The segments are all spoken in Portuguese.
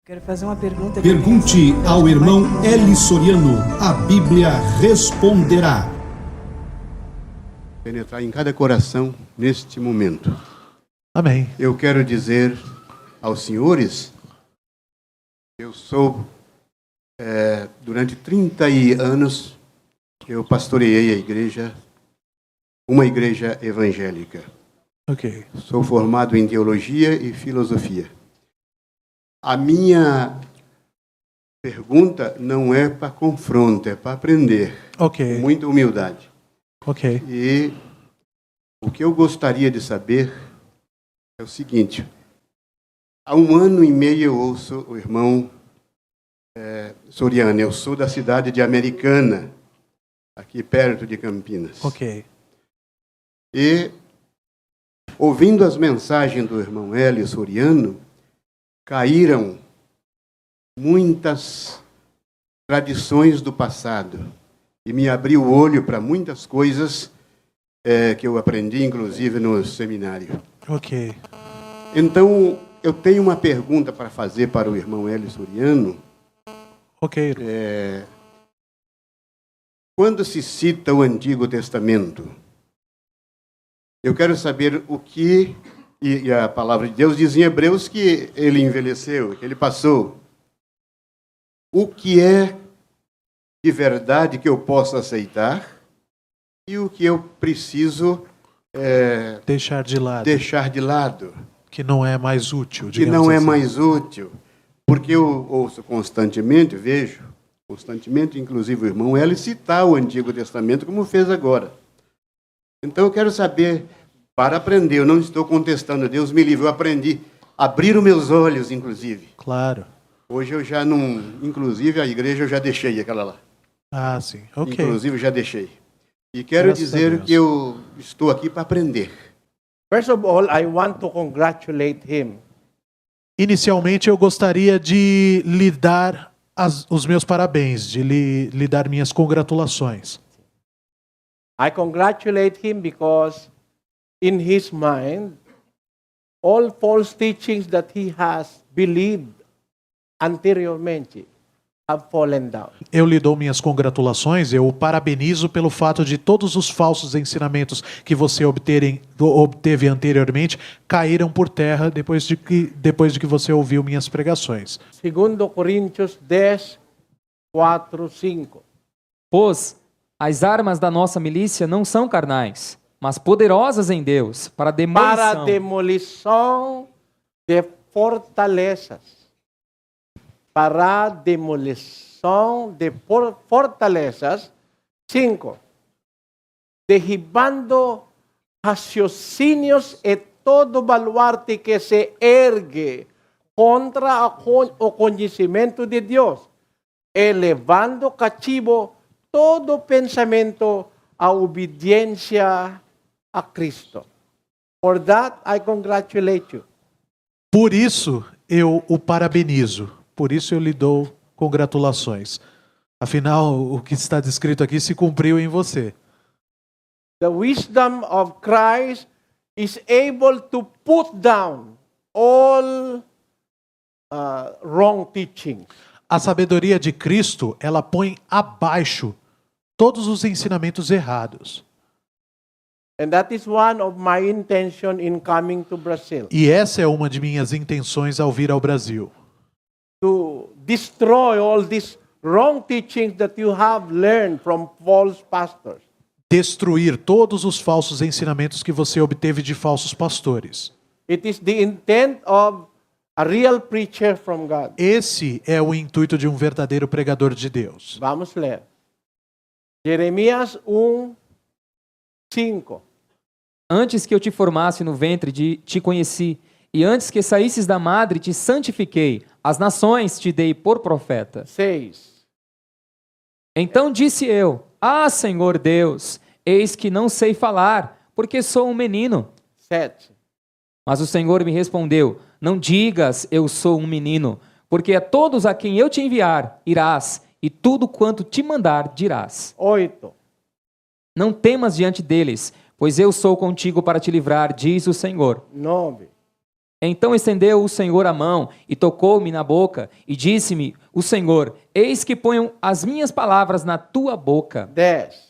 Quero fazer uma pergunta. Pergunte ao irmão Eli Soriano, a Bíblia responderá. Penetrar em cada coração neste momento. Amém. Eu quero dizer aos senhores, eu sou, durante 30 anos, eu pastoreei a igreja, uma igreja evangélica. Ok. Sou formado em teologia e filosofia. A minha pergunta não é para confronto, é para aprender. Ok. Com muita humildade. Ok. E o que eu gostaria de saber é o seguinte. Há 1 ano e meio eu ouço o irmão Soriano. Eu sou da cidade de Americana, aqui perto de Campinas. Ok. E, ouvindo as mensagens do irmão Eli Soriano, caíram muitas tradições do passado e me abriu o olho para muitas coisas que eu aprendi, inclusive, no seminário. Ok. Então, eu tenho uma pergunta para fazer para o irmão Eli Soriano. Ok. Quando se cita o Antigo Testamento, eu quero saber o que... E a palavra de Deus diz em Hebreus que ele envelheceu, que ele passou. O que é de verdade que eu posso aceitar e o que eu preciso Deixar de lado. deixar de lado, Que não é mais útil, que digamos não é assim. mais útil. Porque eu ouço constantemente, vejo constantemente, inclusive o irmão Eli citar o Antigo Testamento como fez agora. Então eu quero saber... Para aprender, eu não estou contestando, Deus me livre, eu aprendi, abriram meus olhos, inclusive. Claro. Hoje eu já não, inclusive a igreja eu já deixei aquela lá. Ah, sim. Ok. Inclusive eu já deixei. E quero Graças a dizer Deus. que eu estou aqui para aprender. First of all, I want to congratulate him. Inicialmente, eu gostaria de lhe dar os meus parabéns, de lhe dar minhas congratulações. I congratulate him because in his mind, all false teachings that he has believed anteriormente have fallen down. Eu lhe dou minhas congratulações, eu o parabenizo pelo fato de todos os falsos ensinamentos que você obteve anteriormente caíram por terra depois de que você ouviu minhas pregações. 2 Coríntios 10, 4, 5. Pois as armas da nossa milícia não são carnais, mas poderosas em Deus para Para demolição. demolição de fortalezas. Para demolição de fortalezas. 5. Derribando raciocínios e todo baluarte que se ergue contra o conhecimento de Deus, elevando cativo todo pensamento à obediência a Cristo. For that, I congratulate you. Por isso, eu o parabenizo. Por isso, eu lhe dou congratulações. Afinal, o que está descrito aqui se cumpriu em você. The wisdom of Christ is able to put down all wrong teachings. A sabedoria de Cristo, ela põe abaixo todos os ensinamentos errados. And that is one of my intention in coming to Brazil. E essa é uma de minhas intenções ao vir ao Brasil. To destroy all these wrong teachings that you have learned from false pastors. Destruir todos os falsos ensinamentos que você obteve de falsos pastores. It is the intent of a real preacher from God. Esse é o intuito de um verdadeiro pregador de Deus. Vamos ler. Jeremias 1, 5. Antes que eu te formasse no ventre, te conheci, e antes que saísses da madre, te santifiquei. As nações te dei por profeta. 6. Então disse eu: Ah, Senhor Deus, eis que não sei falar, porque sou um menino. 7. Mas o Senhor me respondeu: Não digas, eu sou um menino, porque a todos a quem eu te enviar, irás, e tudo quanto te mandar, dirás. 8. Não temas diante deles, pois eu sou contigo para te livrar, diz o Senhor. 9. Então estendeu o Senhor a mão e tocou-me na boca e disse-me o Senhor, eis que ponho as minhas palavras na tua boca. 10.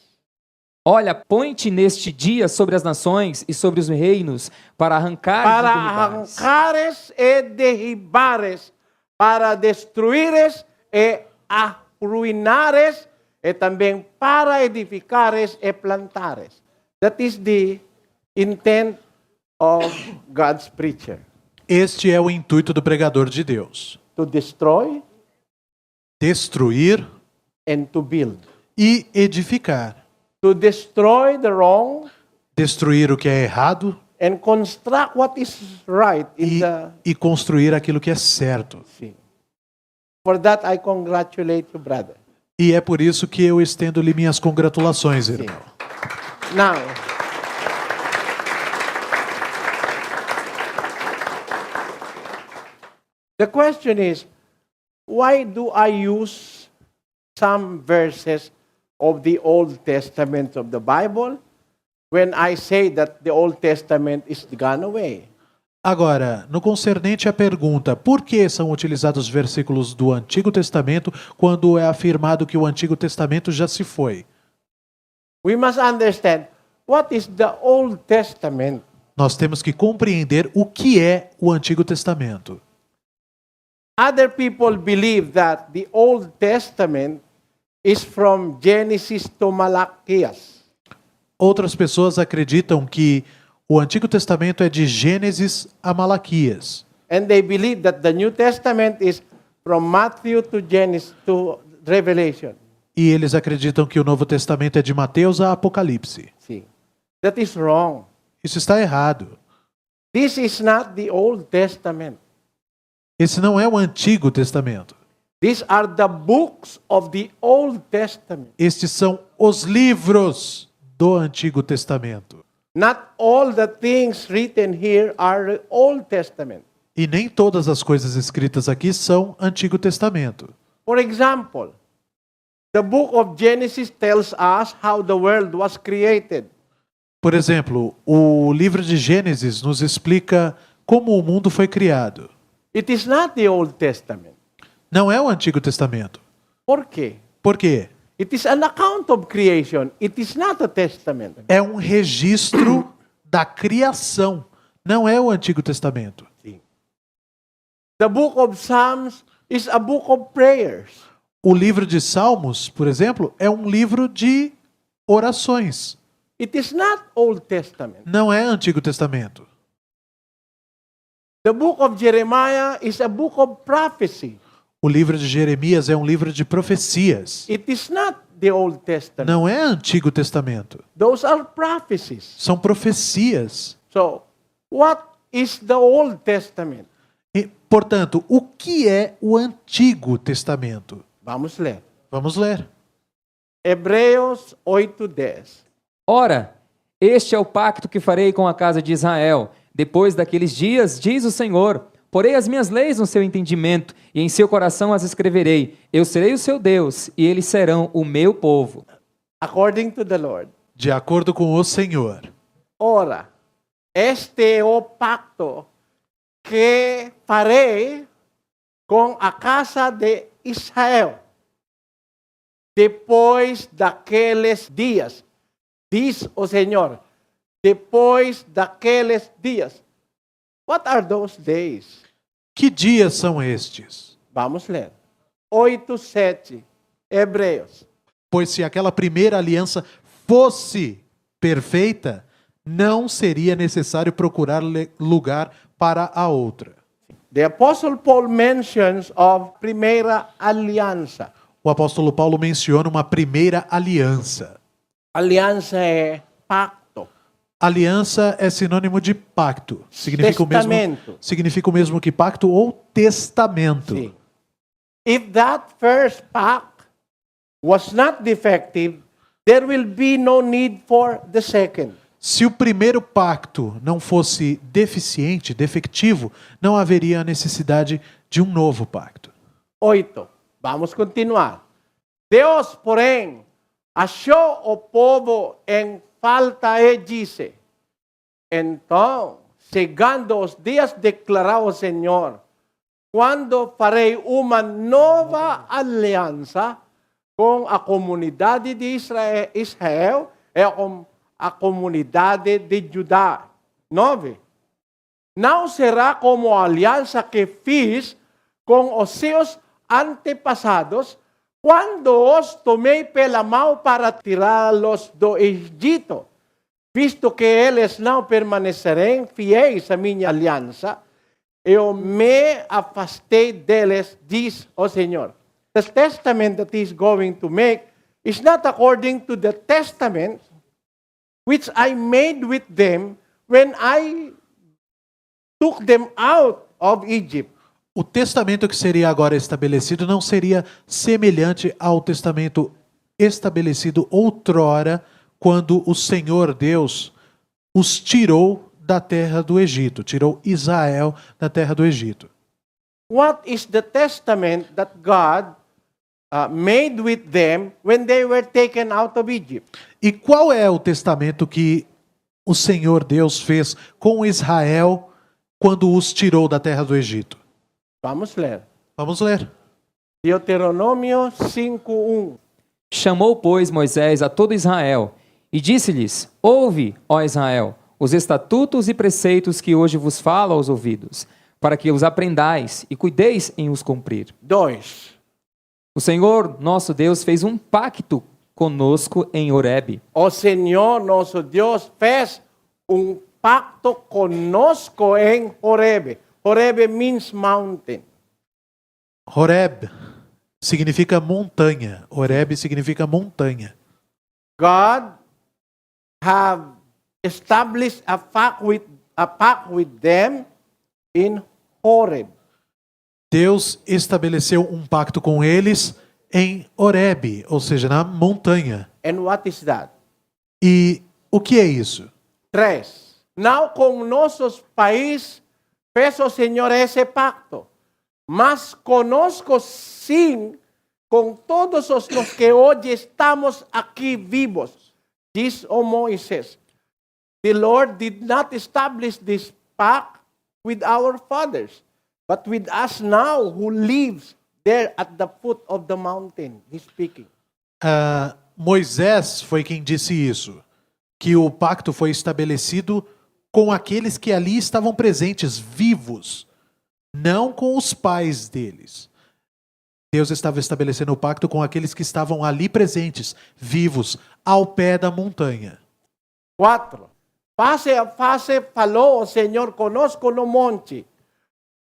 Olha, põe-te neste dia sobre as nações e sobre os reinos para arrancar Para e derrubares. arrancares e derribares, para destruires e arruinares, e também para edificares e plantares. That is the intent of God's preacher. Este é o intuito do pregador de Deus: To destroy destruir and to build. e edificar. To destroy the wrong Destruir o que é errado and construct what is right in e construir aquilo que é certo. See. For that I congratulate you, brother. E é por isso que eu estendo-lhe minhas congratulações, irmão. Now, the question is, why do I use some verses of the Old Testament of the Bible when I say that the Old Testament is gone away? Agora, no concernente à pergunta, por que são utilizados versículos do Antigo Testamento quando é afirmado que o Antigo Testamento já se foi? We must understand what is the Old Testament. Nós temos que compreender o que é o Antigo Testamento. Other people believe that the Old Testament is from Genesis to Malachi. Outras pessoas acreditam que o Antigo Testamento é de Gênesis a Malaquias. And they believe that the New Testament is from Matthew to Genesis to Revelation. E eles acreditam que o Novo Testamento é de Mateus a Apocalipse. See, that is wrong. Isso está errado. This is not the Old Testament. Esse não é o Antigo Testamento. These are the books of the Old Testament. Estes são os livros do Antigo Testamento. Not all the things written here are the Old Testament. E nem todas as coisas escritas aqui são Antigo Testamento. For example, the book of Genesis tells us how the world was created. Por exemplo, o livro de Gênesis nos explica como o mundo foi criado. It is not the Old Testament. Não é o Antigo Testamento. Por quê? Por quê? It is an account of creation. It is not a testament. É um registro da criação. Não é o Antigo Testamento. The book of Psalms is a book of prayers. O livro de Salmos, por exemplo, é um livro de orações. It is not Old Testament. Não é Antigo Testamento. The book of Jeremiah is a book of prophecy. O livro de Jeremias é um livro de profecias. It is not the Old Testament. Não é Antigo Testamento. Those are prophecies. São profecias. So, what is the Old Testament? E, portanto, o que é o Antigo Testamento? Vamos ler. Vamos ler. Hebreus 8:10. Ora, este é o pacto que farei com a casa de Israel. Depois daqueles dias, diz o Senhor, porei as minhas leis no seu entendimento e em seu coração as escreverei. Eu serei o seu Deus e eles serão o meu povo. According to the Lord. De acordo com o Senhor. Ora, este é o pacto que farei com a casa de Israel. Depois daqueles dias, diz o Senhor, depois daqueles dias. What are those days? Que dias são estes? Vamos ler. 8:7, Hebreus. Pois se aquela primeira aliança fosse perfeita, não seria necessário procurar lugar para a outra. The Apostle Paul mentions of primeira aliança. O apóstolo Paulo menciona uma primeira aliança. Aliança é pacto. Aliança é sinônimo de pacto. Testamento. Significa o mesmo que pacto ou testamento. Sim. If that first pact was not defective, there will be no need for the second. Se o primeiro pacto não fosse deficiente, defectivo, não haveria a necessidade de um novo pacto. 8. Vamos continuar. Deus, porém, achou o povo em falta e disse: então, chegando os dias, declarou o Senhor, quando farei uma nova aliança com a comunidade de Israel e com a comunidade de Judá. 9. Não será como a aliança que fiz com os seus antepassados, quando os tomei pela mão para tirá-los do Egito, visto que eles não permanecerem fiéis à minha aliança, eu me afastei deles, diz o Senhor. The testament that He is going to make is not according to the testament which I made with them when I took them out of Egypt. O testamento que seria agora estabelecido não seria semelhante ao testamento estabelecido outrora, quando o Senhor Deus os tirou da terra do Egito, tirou Israel da terra do Egito. What is the testament that God made with them when they were taken out of Egypt? E qual é o testamento que o Senhor Deus fez com Israel quando os tirou da terra do Egito? Vamos ler. Vamos ler. Deuteronômio 5:1. Chamou, pois, Moisés a todo Israel e disse-lhes: Ouve, ó Israel, os estatutos e preceitos que hoje vos falo aos ouvidos, para que os aprendais e cuideis em os cumprir. 2. O Senhor, nosso Deus, fez um pacto conosco em Horebe. O Senhor nosso Deus fez pacto conosco em Horebe. Horebe means mountain. Horeb significa montanha. Horeb significa montanha. God have established a pact with them in Horeb. Deus estabeleceu um pacto com eles em Horebe, ou seja, na montanha. And what is that? E o que é isso? 3. Não com nossos pais fez o Senhor esse pacto, mas conosco sim, com todos os que hoje estamos aqui vivos. Diz o Moisés, the Lord did not establish this pact with our fathers, but with us now who lives there at the foot of the mountain. He's speaking. Moisés foi quem disse isso, que o pacto foi estabelecido com aqueles que ali estavam presentes, vivos, não com os pais deles. Deus estava estabelecendo o pacto com aqueles que estavam ali presentes, vivos, ao pé da montanha. 4. Face a face falou o Senhor conosco no monte,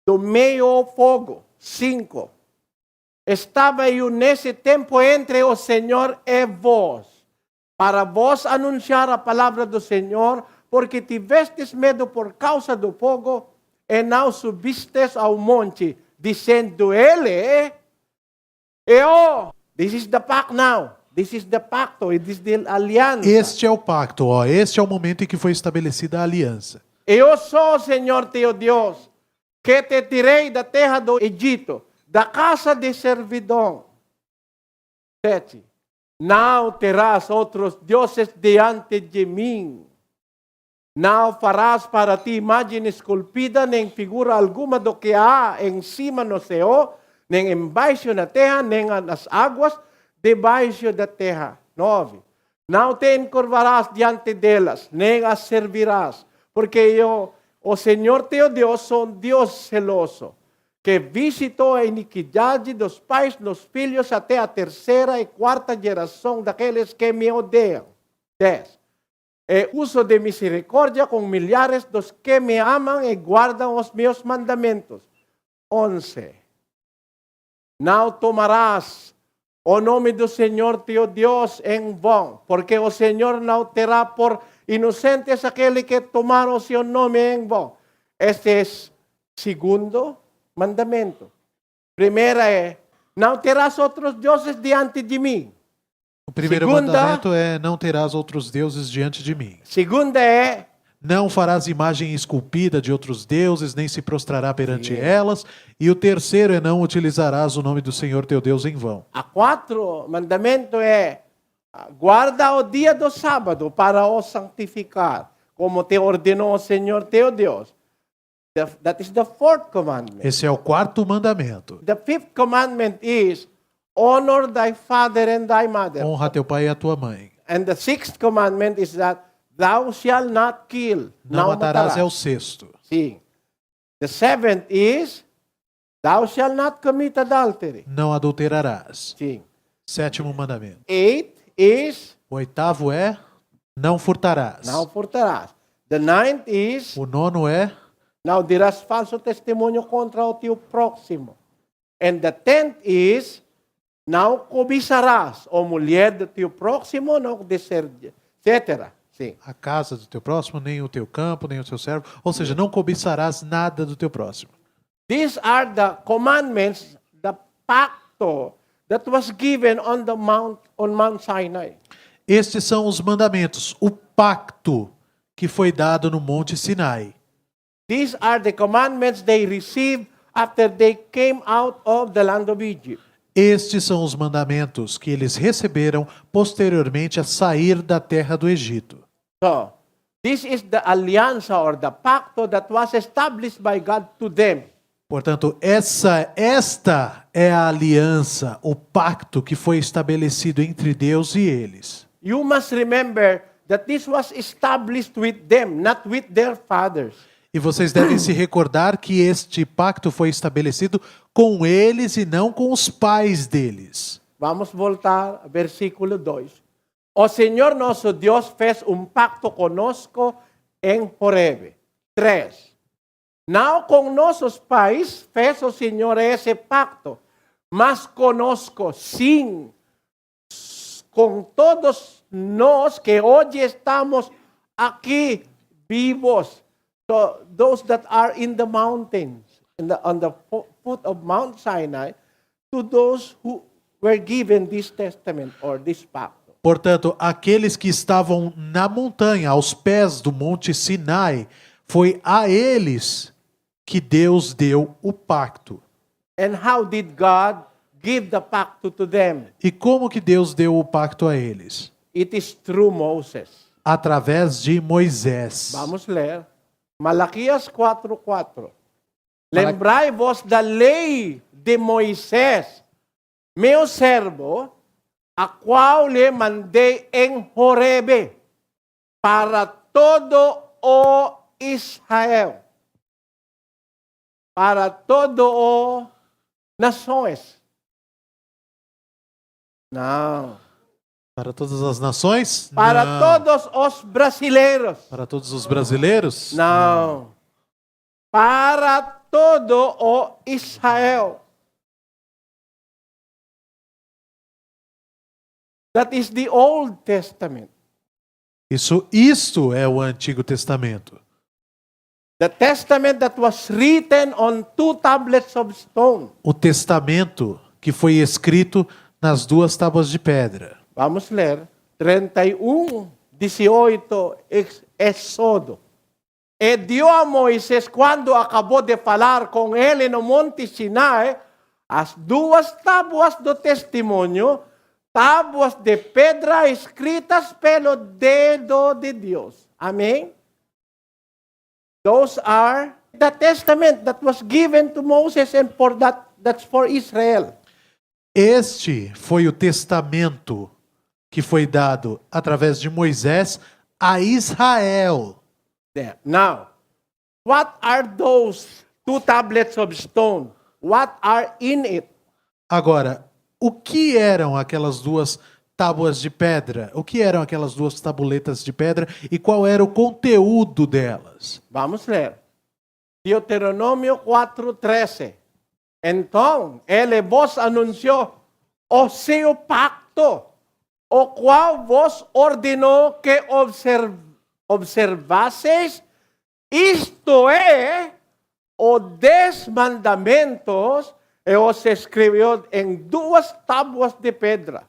do meio ao fogo. 5. Estava eu nesse tempo entre o Senhor e vós, para vos anunciar a palavra do Senhor, porque tivestes medo por causa do fogo, e não subistes ao monte, dizendo ele, this is the pact now, this is the pacto, it is the aliança. Este é o pacto, este é o momento em que foi estabelecida a aliança. Eu sou o Senhor teu Deus, que te tirei da terra do Egito, da casa de servidão. 7. Não terás outros deuses diante de mim. Não farás para ti imagem esculpida, nem figura alguma do que há em cima no céu, nem embaixo na terra, nem nas águas debaixo da terra. 9. Não te encurvarás diante delas, nem as servirás, porque eu, o Senhor teu Deus, sou um Deus zeloso, que visitou a iniquidade dos pais nos filhos até a terceira e quarta geração daqueles que me odeiam. 10. E uso de misericórdia com milhares dos que me amam e guardam os meus mandamentos. 11. Não tomarás o nome do Senhor teu Deus em vão, porque o Senhor não terá por inocentes aquele que tomar o seu nome em vão. Este é segundo mandamento. Primeira é, não terás outros deuses diante de mim. O primeiro mandamento é: não terás outros deuses diante de mim. Segunda é: não farás imagem esculpida de outros deuses, nem se prostrará perante elas. E o terceiro é: não utilizarás o nome do Senhor teu Deus em vão. A 4 mandamento é: guarda o dia do sábado para o santificar. como te ordenó el Señor teu Dios. That is the fourth commandment. Esse é o quarto mandamento. The fifth commandment is, honor thy father and thy mother. Honra teu pai e a tua mãe. And the sixth commandment is that thou shalt not kill. Não matarás é o sexto. See. The seventh is, thou shalt not commit adultery. Não adulterarás. See. Sétimo mandamento. Eighth is, O oitavo é não furtarás. não furtarás. The ninth is, O nono é não dirás falso testemunho contra o teu próximo. And the tenth is, não cobiçarás a mulher do teu próximo, não etc. Sim. a casa do teu próximo, nem o teu campo, nem o teu servo. Ou seja, não cobiçarás nada do teu próximo. These are the commandments, the pacto that was given on Mount Sinai. Estes são os mandamentos, o pacto que foi dado no Monte Sinai. These are the commandments they received after they came out of the land of Egypt. Estes são os mandamentos que eles receberam posteriormente a sair da terra do Egito. So, this is the alianza or the pacto that was established by God to them. Portanto, esta é a aliança, o pacto que foi estabelecido entre Deus e eles. You must remember that this was established with them, not with their fathers. E vocês devem se recordar que este pacto foi estabelecido com eles e não com os pais deles. Vamos voltar ao versículo 2. O Senhor nosso Deus fez pacto conosco em Horebe. 3. Não com nossos pais fez o Senhor esse pacto, mas conosco, sim, com todos nós que hoje estamos aqui vivos. So those that are in the mountains, on the foot of Mount Sinai, to those who were given this testament or this pacto. Portanto, aqueles que estavam na montanha, aos pés do Monte Sinai, foi a eles que Deus deu o pacto. And how did God give the pacto to them? E como que Deus deu o pacto a eles? It is through Moses. Através de Moisés. Vamos ler. Malaquias 4:4. Lembrai-vos da lei de Moisés, meu servo, a qual lhe mandei em Horebe, para todo o Israel, para todo o nações. Não. Para todas as nações? Para Não. todos os brasileiros. Para todos os brasileiros? Não. Para todo o Israel. That is the Old Testament. Isto é o Antigo Testamento. The testament that was written on 2 tablets of stone. O testamento que foi escrito nas 2 tábuas de pedra. Vamos ler. 31:18, Éxodo. E dio a Moisés, quando acabou de falar com ele no Monte Sinai, as 2 tábuas do testemunho, tábuas de pedra escritas pelo dedo de Deus. Amém? Those are the testament that was given to Moses, and that's for Israel. Este foi o testamento que foi dado através de Moisés a Israel. There. Now, what are those 2 tablets of stone? What are in it? Agora, o que eram aquelas 2 tábuas de pedra? O que eram aquelas 2 tabuletas de pedra e qual era o conteúdo delas? Vamos ler. Deuteronômio 4:13. Então, ele vos anunciou o seu pacto, o qual vos ordenou que observasseis, isto é, os 10 mandamentos, e os escreveu em 2 tábuas de pedra.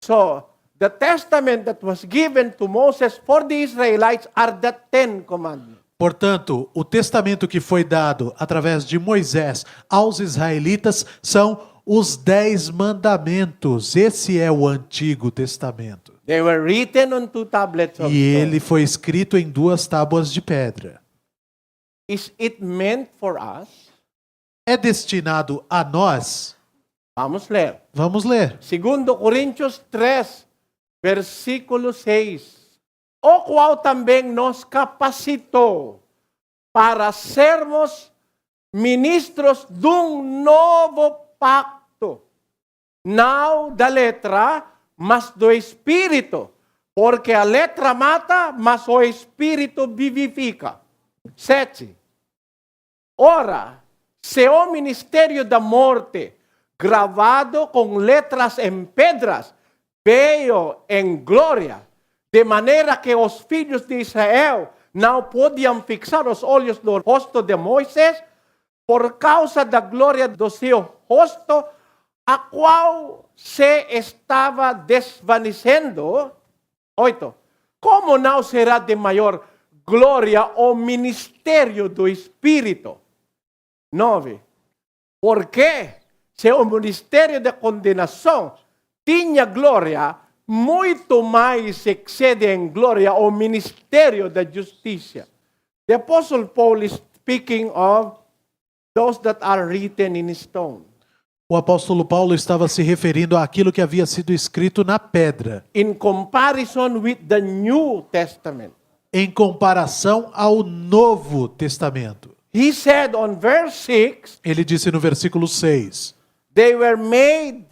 So, the testament that was given to Moses for the Israelites are the 10 commandments. Portanto, o testamento que foi dado através de Moisés aos israelitas são os 10 mandamentos. Esse é o Antigo Testamento. They were written on 2 tablets of E ele stone. foi escrito em 2 tábuas de pedra. Is it meant for us? É destinado a nós? Vamos ler. Vamos ler. 2 Coríntios 3, versículo 6. O qual também nos capacitou para sermos ministros de um novo pacto, não da letra, mas do Espírito, porque a letra mata, mas o Espírito vivifica. 7. Ora, se o ministério da morte, gravado com letras em pedras, veio em glória, de maneira que os filhos de Israel não podiam fixar os olhos no rosto de Moisés, por causa da glória do seu rosto, a qual se estava desvanecendo. 8. Como não será de maior glória o ministério do Espírito? 9. Porque se o ministério de condenação tinha glória, muito mais excede em glória o ministério da justiça. The Apostle Paul is speaking of those that are written in stone. O apóstolo Paulo estava se referindo àquilo que havia sido escrito na pedra, In comparison with the New Testament. em comparação ao Novo Testamento. He said on verse 6, Ele disse no versículo 6: they were made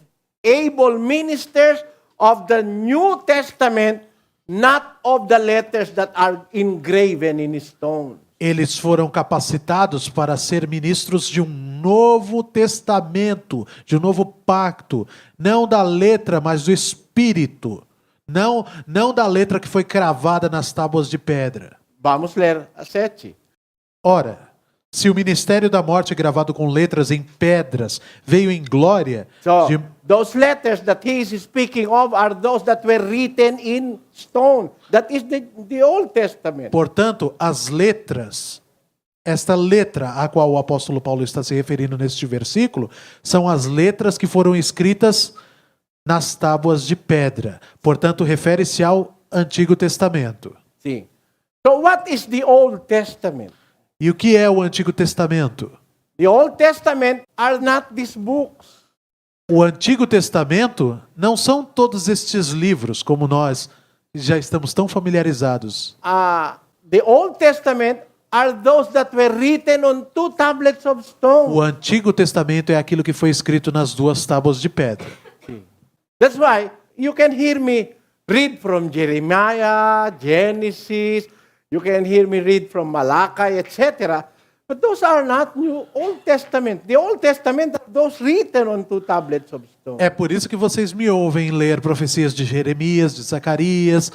able ministers of the New Testament, not of the letters that are engraven in stone. Eles foram capacitados para ser ministros de um novo testamento, de um novo pacto, não da letra, mas do Espírito, não da letra que foi cravada nas tábuas de pedra. Vamos ler a 7. Ora, se o ministério da morte gravado com letras em pedras veio em glória, So, de- those letters that he is speaking of are those that were written in stone. That is the Old Testament. portanto, as letras, esta letra a qual o apóstolo Paulo está se referindo neste versículo, são as letras que foram escritas nas tábuas de pedra. Portanto, refere-se ao Antigo Testamento. See. So what is the Old Testament? E o que é o Antigo Testamento? The Old Testament are not these books. O Antigo Testamento não são todos estes livros, como nós já estamos tão familiarizados. The Old Testament are those that were written on 2 tablets of stone. O Antigo Testamento é aquilo que foi escrito nas 2 tábuas de pedra. That's why you can hear me read from Jeremiah, Genesis, you can hear me read from Malachi, etc. But those are not New Old Testament. The Old Testament are those written on 2 tablets of stone. É por isso que vocês me ouvem ler profecias de Jeremias, de Zacarias,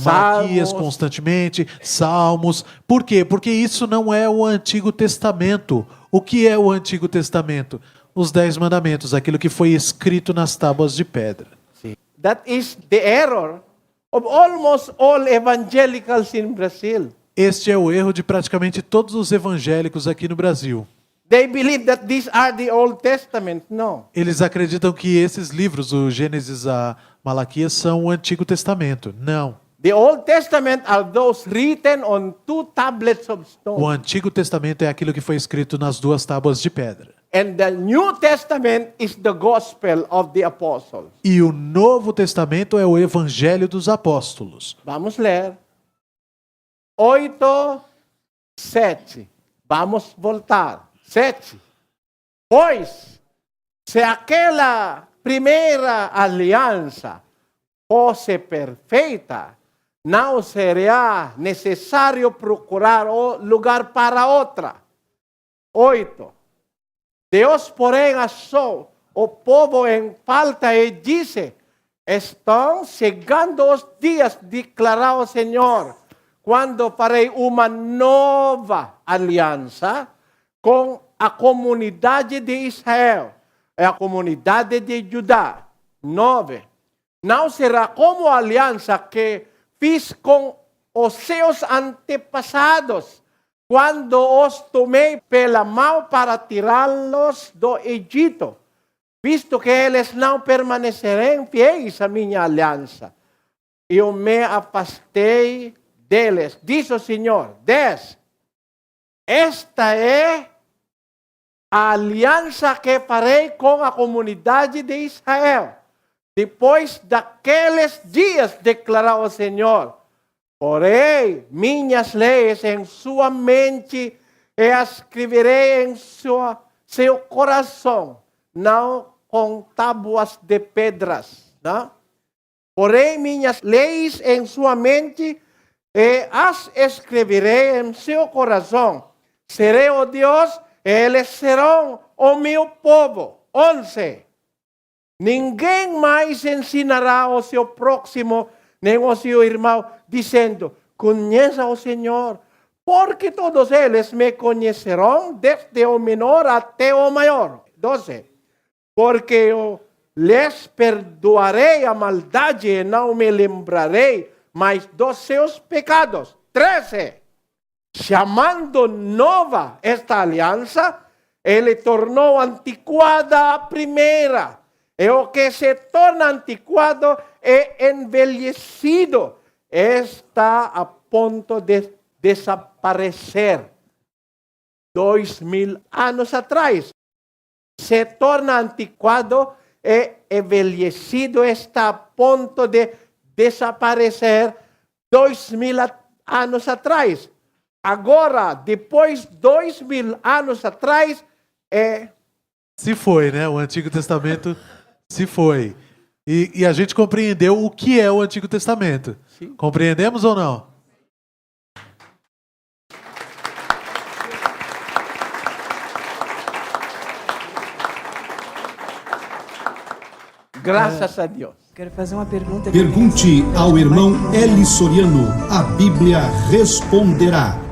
Malaquias Salmos. constantemente, Salmos. Por quê? Porque isso não é o Antigo Testamento. O que é o Antigo Testamento? Os 10 mandamentos, aquilo que foi escrito nas tábuas de pedra. That is the error of almost all evangelicals in Brazil. Este é o erro de praticamente todos os evangélicos aqui no Brasil. They believe that these are the Old Testament. No. Eles acreditam que esses livros, o Gênesis a Malaquias, são o Antigo Testamento. Não. The Old Testament are those written on 2 tablets of O stone. Antigo Testamento é aquilo que foi escrito nas 2 tábuas de pedra. And the New Testament is the gospel of the apostles. E o Novo Testamento é o Evangelho dos Apóstolos. Vamos ler. 8, 7. Vamos voltar. 7. Pois, se aquela primeira aliança fosse perfeita, não seria necessário procurar o lugar para outra. 8. Deus, porém, achou o povo em falta e disse: estão chegando os dias, declarou o Senhor, quando farei uma nova aliança com a comunidade de Israel e a comunidade de Judá. 9. Não será como a aliança que fiz com os seus antepassados, quando os tomei pela mão para tirá-los do Egito. visto que eles não permanecerem fiéis à minha aliança, eu me afastei deles. Diz o Senhor. 10. Esta é a aliança que farei com a comunidade de Israel. Depois daqueles dias, declarou o Senhor, porei minhas leis em sua mente e as escreverei em seu coração, não com tábuas de pedras. Não? Porei minhas leis em sua mente e as escreverei em seu coração. Serei o Deus e eles serão o meu povo. 11. Ninguém mais ensinará ao seu próximo, nem ao seu irmão, dizendo, conheça o Senhor, porque todos eles me conhecerão, desde o menor até o maior. 12. Porque eu lhes perdoarei a maldade e não me lembrarei mais dos seus pecados. 13. Chamando nova esta aliança, ele tornou antiquada a primeira. E o que se torna antiquado e envelhecido está a ponto de desaparecer. 2000 anos atrás. Se torna antiquado e envelhecido está a ponto de desaparecer 2000 anos atrás. Agora, depois 2000 anos atrás, Se foi, né? O Antigo Testamento se foi. E a gente compreendeu o que é o Antigo Testamento. Sim. Compreendemos ou não? graças a Deus. Quero fazer uma pergunta. Pergunte ao irmão Eli Soriano, a Bíblia responderá.